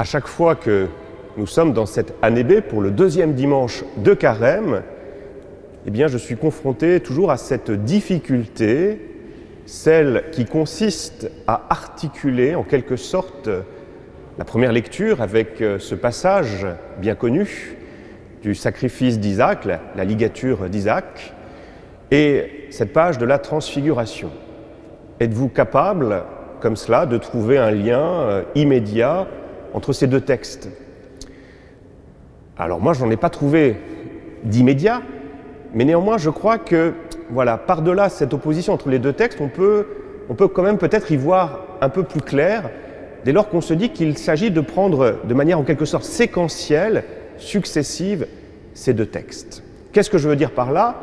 À chaque fois que nous sommes dans cette année B pour le deuxième dimanche de Carême, eh bien, je suis confronté toujours à cette difficulté, celle qui consiste à articuler en quelque sorte la première lecture avec ce passage bien connu du sacrifice d'Isaac, la ligature d'Isaac, et cette page de la transfiguration. Êtes-vous capable, comme cela, de trouver un lien immédiat entre ces deux textes? Alors moi, je n'en ai pas trouvé d'immédiat, mais néanmoins, je crois que, voilà, par-delà cette opposition entre les deux textes, on peut quand même peut-être y voir un peu plus clair, dès lors qu'on se dit qu'il s'agit de prendre de manière en quelque sorte séquentielle, successive, ces deux textes. Qu'est-ce que je veux dire par là?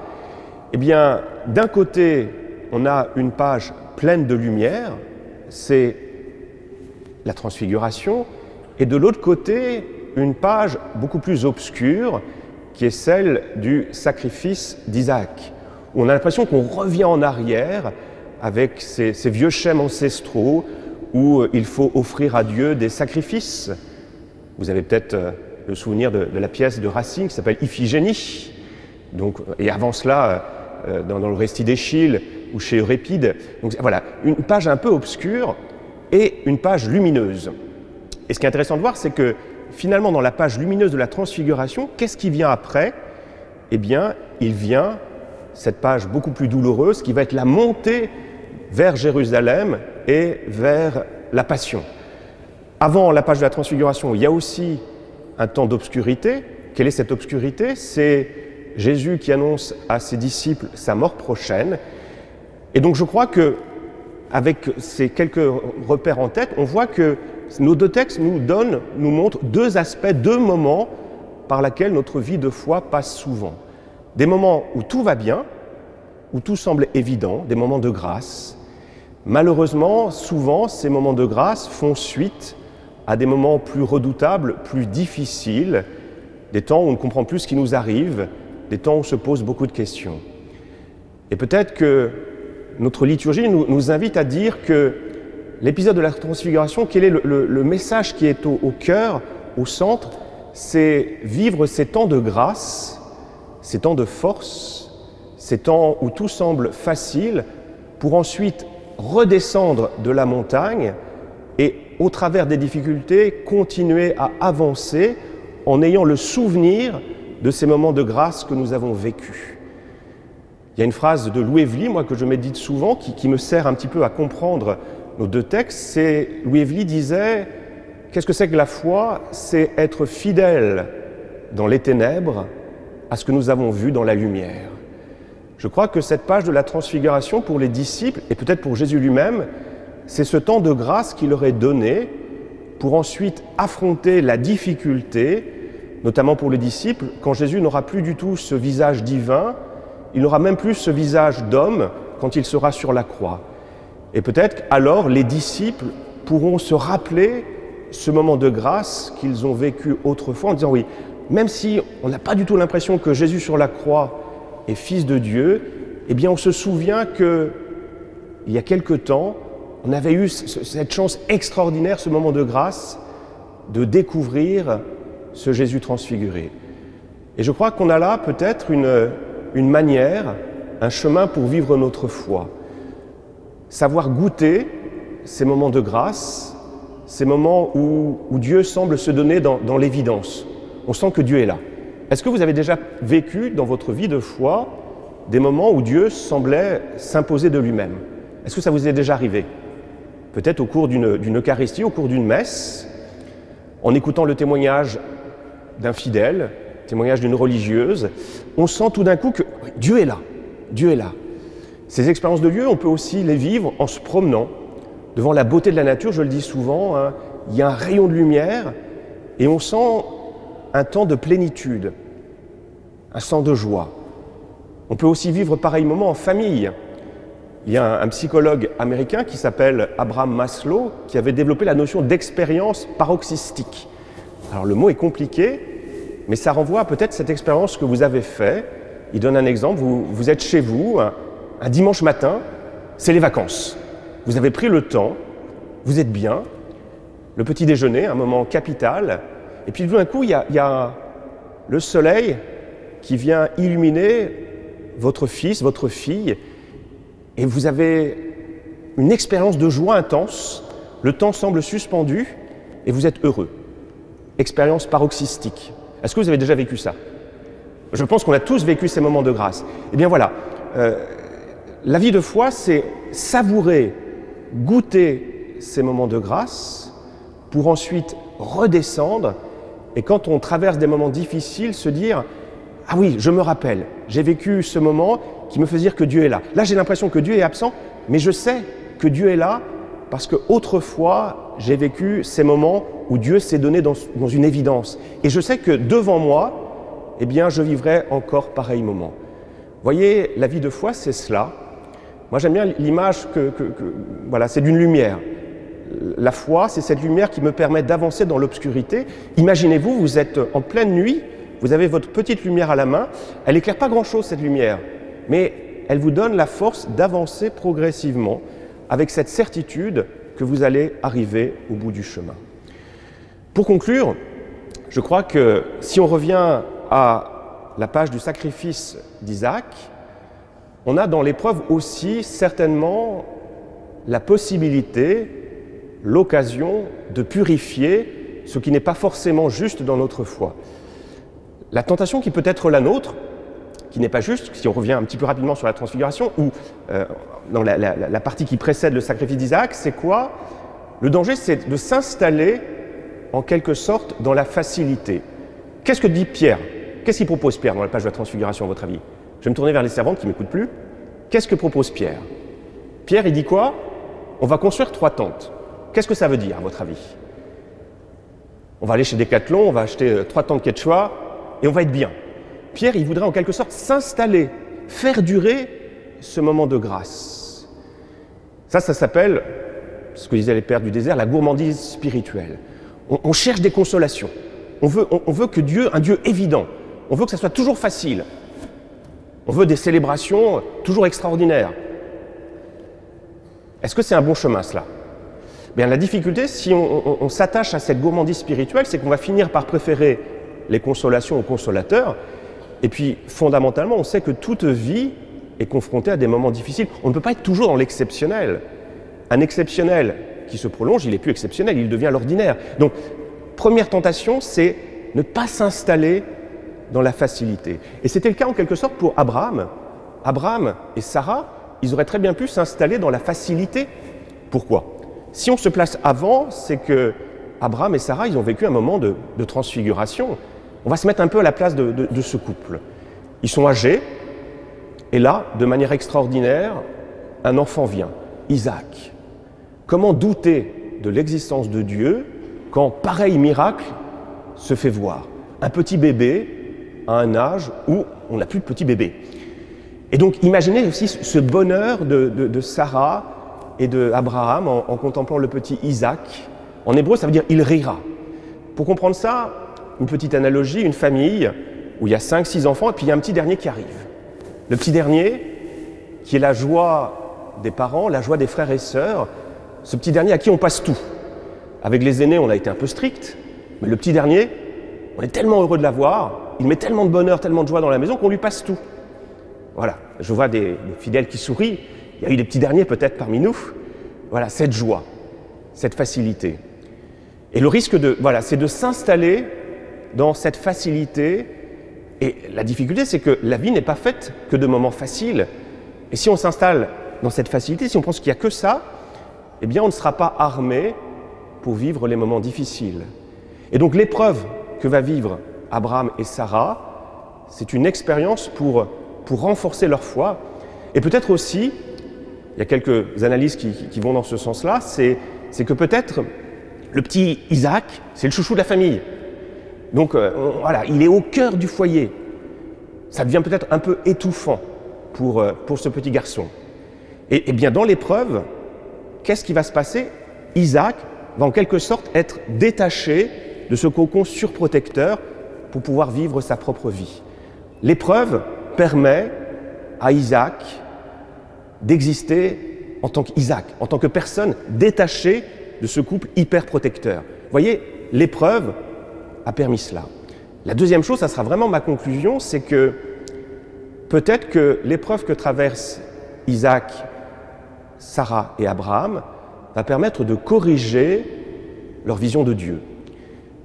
Eh bien, d'un côté, on a une page pleine de lumière, c'est la transfiguration, et de l'autre côté, une page beaucoup plus obscure, qui est celle du sacrifice d'Isaac, où on a l'impression qu'on revient en arrière avec ces vieux schèmes ancestraux où il faut offrir à Dieu des sacrifices. Vous avez peut-être le souvenir de la pièce de Racine qui s'appelle Iphigénie, et avant cela, dans le récit d'Échille ou chez Eurépide. Donc voilà, une page un peu obscure et une page lumineuse. Et ce qui est intéressant de voir, c'est que finalement, dans la page lumineuse de la transfiguration, qu'est-ce qui vient après? Eh bien, il vient cette page beaucoup plus douloureuse qui va être la montée vers Jérusalem et vers la Passion. Avant la page de la transfiguration, il y a aussi un temps d'obscurité. Quelle est cette obscurité? C'est Jésus qui annonce à ses disciples sa mort prochaine. Et donc je crois que, avec ces quelques repères en tête, on voit que nos deux textes nous montrent deux aspects, deux moments par lesquels notre vie de foi passe souvent. Des moments où tout va bien, où tout semble évident, des moments de grâce. Malheureusement, souvent, ces moments de grâce font suite à des moments plus redoutables, plus difficiles, des temps où on ne comprend plus ce qui nous arrive, des temps où on se pose beaucoup de questions. Et peut-être que notre liturgie nous invite à dire que l'épisode de la transfiguration, quel est le message qui est au cœur, au centre, c'est vivre ces temps de grâce, ces temps de force, ces temps où tout semble facile, pour ensuite redescendre de la montagne et, au travers des difficultés, continuer à avancer en ayant le souvenir de ces moments de grâce que nous avons vécus. Il y a une phrase de Louis Evely, moi, que je médite souvent, qui me sert un petit peu à comprendre nos deux textes. C'est, Louis Evely disait, qu'est-ce que c'est que la foi? C'est être fidèle dans les ténèbres à ce que nous avons vu dans la lumière. Je crois que cette page de la transfiguration pour les disciples, et peut-être pour Jésus lui-même, c'est ce temps de grâce qu'il leur est donné pour ensuite affronter la difficulté, notamment pour les disciples, quand Jésus n'aura plus du tout ce visage divin, il n'aura même plus ce visage d'homme quand il sera sur la croix. Et peut-être alors les disciples pourront se rappeler ce moment de grâce qu'ils ont vécu autrefois en disant oui, même si on n'a pas du tout l'impression que Jésus sur la croix est fils de Dieu, eh bien on se souvient qu'il y a quelque temps, on avait eu cette chance extraordinaire, ce moment de grâce, de découvrir ce Jésus transfiguré. Et je crois qu'on a là peut-être une manière, un chemin pour vivre notre foi. Savoir goûter ces moments de grâce, ces moments où Dieu semble se donner dans l'évidence. On sent que Dieu est là. Est-ce que vous avez déjà vécu dans votre vie de foi des moments où Dieu semblait s'imposer de lui-même? Est-ce que ça vous est déjà arrivé? Peut-être au cours d'une Eucharistie, au cours d'une messe, en écoutant le témoignage d'un fidèle, témoignage d'une religieuse, on sent tout d'un coup que Dieu est là, Dieu est là. Ces expériences de Dieu, on peut aussi les vivre en se promenant devant la beauté de la nature, je le dis souvent, hein, il y a un rayon de lumière et on sent un temps de plénitude, un temps de joie. On peut aussi vivre pareil moment en famille. Il y a un psychologue américain qui s'appelle Abraham Maslow qui avait développé la notion d'expérience paroxystique. Alors le mot est compliqué, mais ça renvoie à peut-être cette expérience que vous avez faite. Il donne un exemple, vous êtes chez vous, un dimanche matin, c'est les vacances. Vous avez pris le temps, vous êtes bien, le petit déjeuner, un moment capital, et puis tout d'un coup, il y a le soleil qui vient illuminer votre fils, votre fille, et vous avez une expérience de joie intense, le temps semble suspendu, et vous êtes heureux. Expérience paroxystique. Est-ce que vous avez déjà vécu ça? Je pense qu'on a tous vécu ces moments de grâce. Eh bien voilà, la vie de foi, c'est savourer, goûter ces moments de grâce pour ensuite redescendre et quand on traverse des moments difficiles, se dire « Ah oui, je me rappelle, j'ai vécu ce moment qui me fait dire que Dieu est là. Là, j'ai l'impression que Dieu est absent, mais je sais que Dieu est là parce qu'autrefois, j'ai vécu ces moments où Dieu s'est donné dans une évidence. Et je sais que devant moi, eh bien, je vivrai encore pareil moment. » Vous voyez, la vie de foi, c'est cela. Moi, j'aime bien l'image voilà, c'est d'une lumière. La foi, c'est cette lumière qui me permet d'avancer dans l'obscurité. Imaginez-vous, vous êtes en pleine nuit, vous avez votre petite lumière à la main, elle n'éclaire pas grand-chose cette lumière, mais elle vous donne la force d'avancer progressivement avec cette certitude que vous allez arriver au bout du chemin. Pour conclure, je crois que si on revient à la page du sacrifice d'Isaac, on a dans l'épreuve aussi certainement la possibilité, l'occasion de purifier ce qui n'est pas forcément juste dans notre foi. La tentation qui peut être la nôtre, qui n'est pas juste, si on revient un petit peu rapidement sur la transfiguration, ou dans la partie qui précède le sacrifice d'Isaac, c'est quoi? Le danger, c'est de s'installer en quelque sorte dans la facilité. Qu'est-ce que dit Pierre? Qu'est-ce qu'il propose Pierre dans la page de la transfiguration, à votre avis? Je vais me tourner vers les servantes qui ne m'écoutent plus. Qu'est-ce que propose Pierre? Pierre, il dit quoi? On va construire 3 tentes. Qu'est-ce que ça veut dire, à votre avis? On va aller chez Decathlon, on va acheter 3 tentes Quechua et on va être bien. Pierre, il voudrait en quelque sorte s'installer, faire durer ce moment de grâce. Ça s'appelle, ce que disaient les pères du désert, la gourmandise spirituelle. On cherche des consolations. On veut que Dieu, un Dieu évident, on veut que ça soit toujours facile. On veut des célébrations toujours extraordinaires. Est-ce que c'est un bon chemin, cela? Bien, la difficulté, si on s'attache à cette gourmandise spirituelle, c'est qu'on va finir par préférer les consolations aux consolateurs. Et puis, fondamentalement, on sait que toute vie est confrontée à des moments difficiles. On ne peut pas être toujours dans l'exceptionnel. Un exceptionnel qui se prolonge, il n'est plus exceptionnel, il devient l'ordinaire. Donc, première tentation, c'est ne pas s'installer dans la facilité. Et c'était le cas en quelque sorte pour Abraham. Abraham et Sarah, ils auraient très bien pu s'installer dans la facilité. Pourquoi? Si on se place avant, c'est que Abraham et Sarah, ils ont vécu un moment de transfiguration. On va se mettre un peu à la place de ce couple. Ils sont âgés, et là, de manière extraordinaire, un enfant vient, Isaac. Comment douter de l'existence de Dieu quand pareil miracle se fait voir? Un petit bébé à un âge où on n'a plus de petit bébé. Et donc, imaginez aussi ce bonheur de Sarah et d'Abraham en contemplant le petit Isaac. En hébreu, ça veut dire « il rira ». Pour comprendre ça, une petite analogie, une famille où il y a 5-6 enfants et puis il y a un petit dernier qui arrive. Le petit dernier, qui est la joie des parents, la joie des frères et sœurs, ce petit dernier à qui on passe tout. Avec les aînés, on a été un peu strict, mais le petit dernier, on est tellement heureux de l'avoir, il met tellement de bonheur, tellement de joie dans la maison qu'on lui passe tout. Voilà, je vois des fidèles qui sourient, il y a eu des petits derniers peut-être parmi nous. Voilà, cette joie, cette facilité. Et le risque c'est de s'installer dans cette facilité. Et la difficulté, c'est que la vie n'est pas faite que de moments faciles. Et si on s'installe dans cette facilité, si on pense qu'il n'y a que ça, eh bien on ne sera pas armé pour vivre les moments difficiles. Et donc l'épreuve que va vivre Abraham et Sarah, c'est une expérience pour renforcer leur foi. Et peut-être aussi, il y a quelques analyses qui vont dans ce sens-là, c'est que peut-être le petit Isaac, c'est le chouchou de la famille. Donc voilà, il est au cœur du foyer. Ça devient peut-être un peu étouffant pour ce petit garçon. Et bien dans l'épreuve, qu'est-ce qui va se passer? Isaac va en quelque sorte être détaché de ce cocon surprotecteur pour pouvoir vivre sa propre vie. L'épreuve permet à Isaac d'exister en tant qu'Isaac, en tant que personne détachée de ce couple hyper protecteur. Vous voyez, l'épreuve a permis cela. La deuxième chose, ça sera vraiment ma conclusion, c'est que peut-être que l'épreuve que traversent Isaac, Sarah et Abraham va permettre de corriger leur vision de Dieu.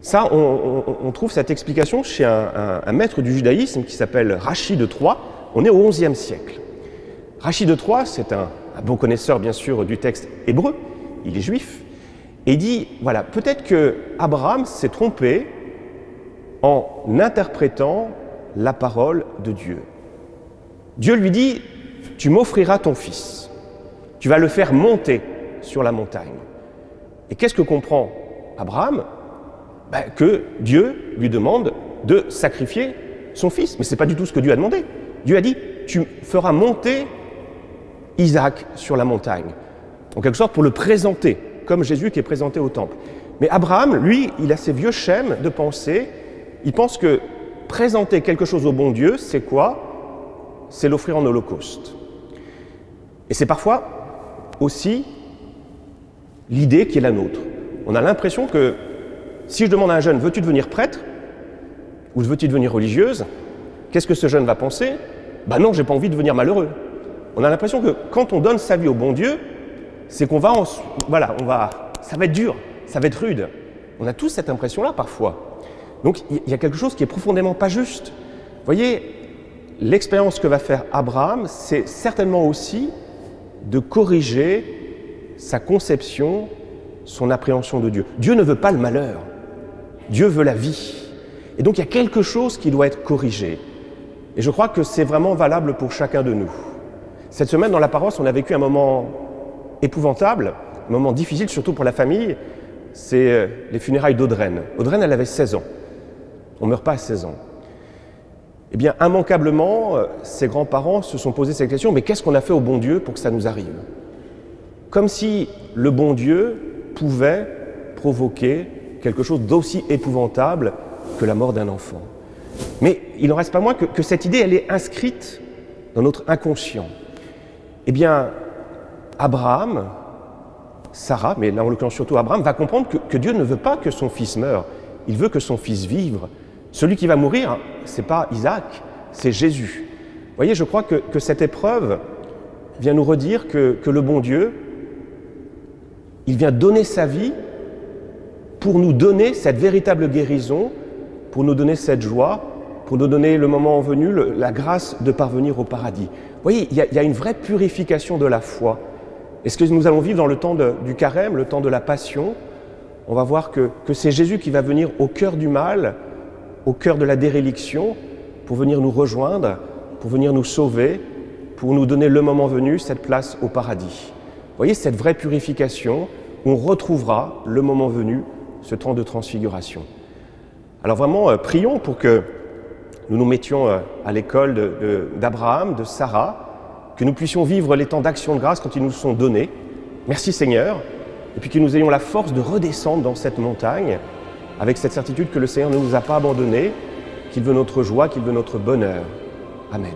Ça, on trouve cette explication chez un maître du judaïsme qui s'appelle Rachi de Troyes. On est au XIe siècle. Rachi de Troyes, c'est un bon connaisseur bien sûr du texte hébreu, il est juif, et il dit, voilà, peut-être que Abraham s'est trompé en interprétant la parole de Dieu. Dieu lui dit, tu m'offriras ton fils, tu vas le faire monter sur la montagne. Et qu'est-ce que comprend Abraham? Que Dieu lui demande de sacrifier son fils. Mais ce n'est pas du tout ce que Dieu a demandé. Dieu a dit, tu feras monter Isaac sur la montagne. En quelque sorte pour le présenter, comme Jésus qui est présenté au temple. Mais Abraham, lui, il a ses vieux schèmes de pensée. Il pense que présenter quelque chose au bon Dieu, c'est quoi? C'est l'offrir en holocauste. Et c'est parfois aussi l'idée qui est la nôtre. On a l'impression que si je demande à un jeune, veux-tu devenir prêtre? Ou veux-tu devenir religieuse? Qu'est-ce que ce jeune va penser? Non, j'ai pas envie de devenir malheureux. On a l'impression que quand on donne sa vie au bon Dieu, c'est qu'on va, ça va être dur, ça va être rude. On a tous cette impression-là parfois. Donc il y a quelque chose qui est profondément pas juste. Vous voyez, l'expérience que va faire Abraham, c'est certainement aussi de corriger sa conception, son appréhension de Dieu. Dieu ne veut pas le malheur. Dieu veut la vie. Et donc il y a quelque chose qui doit être corrigé. Et je crois que c'est vraiment valable pour chacun de nous. Cette semaine, dans la paroisse, on a vécu un moment épouvantable, un moment difficile, surtout pour la famille. C'est les funérailles d'Audreyne. Audreyne, elle avait 16 ans. On ne meurt pas à 16 ans. Eh bien, immanquablement, ses grands-parents se sont posé cette question, mais qu'est-ce qu'on a fait au bon Dieu pour que ça nous arrive? Comme si le bon Dieu pouvait provoquer quelque chose d'aussi épouvantable que la mort d'un enfant. Mais il n'en reste pas moins que cette idée, elle est inscrite dans notre inconscient. Eh bien, Abraham, Sarah, mais là en l'occurrence surtout Abraham, va comprendre que Dieu ne veut pas que son fils meure, il veut que son fils vive. Celui qui va mourir, ce n'est pas Isaac, c'est Jésus. Vous voyez, je crois que cette épreuve vient nous redire que le bon Dieu, il vient donner sa vie pour nous donner cette véritable guérison, pour nous donner cette joie, pour nous donner le moment venu, la grâce de parvenir au paradis. Vous voyez, il y a une vraie purification de la foi. Et ce que nous allons vivre dans le temps du carême, le temps de la passion, on va voir que c'est Jésus qui va venir au cœur du mal, au cœur de la déréliction, pour venir nous rejoindre, pour venir nous sauver, pour nous donner le moment venu, cette place au paradis. Vous voyez, cette vraie purification, on retrouvera le moment venu, ce temps de transfiguration. Alors vraiment, prions pour que nous nous mettions à l'école d'Abraham, de Sarah, que nous puissions vivre les temps d'action de grâce quand ils nous sont donnés. Merci Seigneur, et puis que nous ayons la force de redescendre dans cette montagne, avec cette certitude que le Seigneur ne nous a pas abandonnés, qu'il veut notre joie, qu'il veut notre bonheur. Amen.